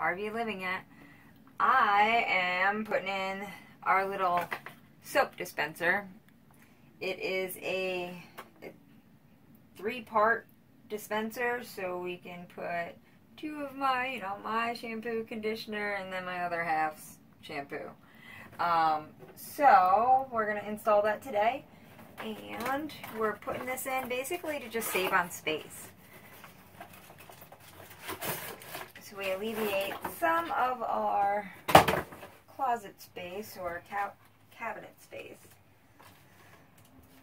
RV living at, I am putting in our little soap dispenser. It is a 3-part dispenser, so we can put 2 of my, my shampoo, conditioner, and then my other half's shampoo. So we're going to install that today, and we're putting this in basically to just save on space. So we alleviate some of our closet space or cabinet space.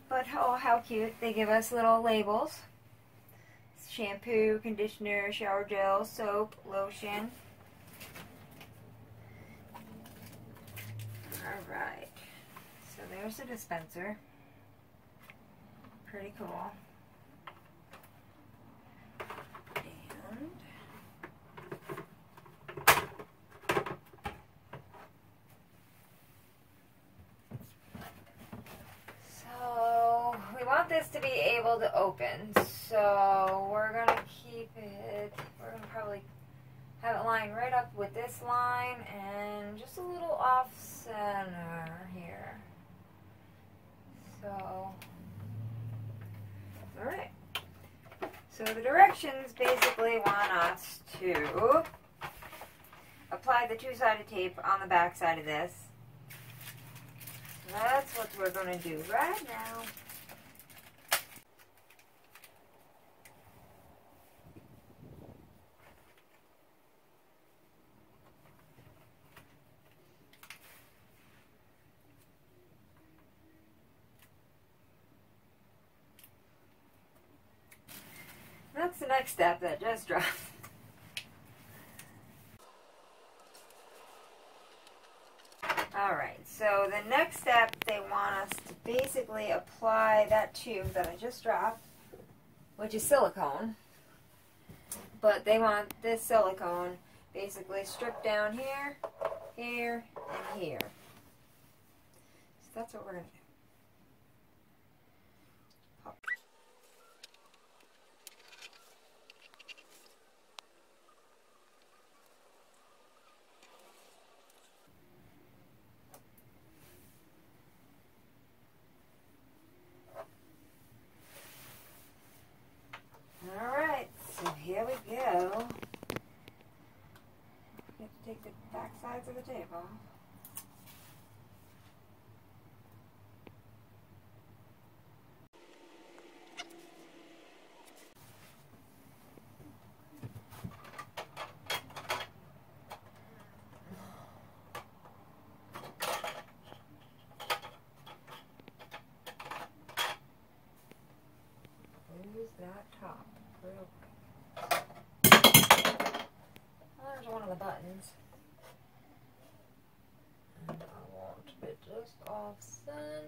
But oh, how cute. They give us little labels. Shampoo, conditioner, shower gel, soap, lotion. Alright. So there's the dispenser. Pretty cool. And so we want this to be able to open. So we're going to keep it, we're going to probably have it lined right up with this line and just a little off center here. So, alright. So the directions basically want us to apply the 2-sided tape on the back side of this. So that's what we're going to do right now. That's the next step that just dropped. Alright, so the next step, they want us to basically apply that tube that I just dropped, which is silicone. But they want this silicone basically stripped down here, here, and here. So that's what we're going to do. Alright, so here we go. You have to take the back sides of the tape off. Use that top real quick. There's one of the buttons. And I want it just off center.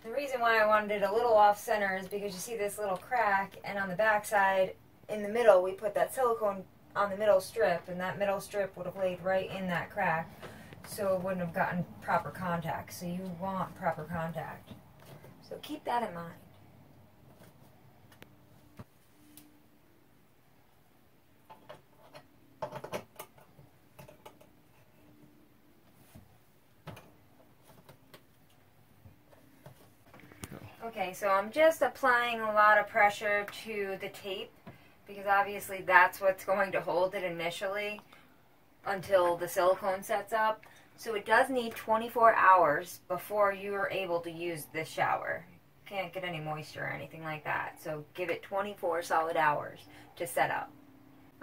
The reason why I wanted it a little off center is because you see this little crack, and on the back side, in the middle, we put that silicone on the middle strip, and that middle strip would have laid right in that crack, so it wouldn't have gotten proper contact. So you want proper contact. So keep that in mind. Okay, so I'm just applying a lot of pressure to the tape because obviously that's what's going to hold it initially until the silicone sets up. So it does need 24 hours before you are able to use this shower. Can't get any moisture or anything like that. So give it 24 solid hours to set up.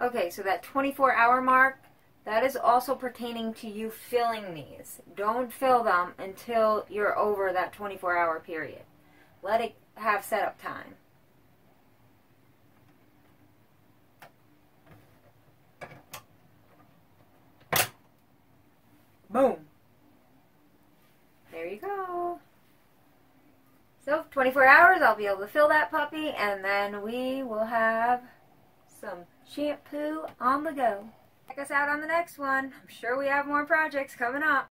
Okay, so that 24-hour mark, that is also pertaining to you filling these. Don't fill them until you're over that 24-hour period. Let it have setup time. Boom. There you go. So 24 hours, I'll be able to fill that puppy, and then we will have some shampoo on the go. Check us out on the next one. I'm sure we have more projects coming up.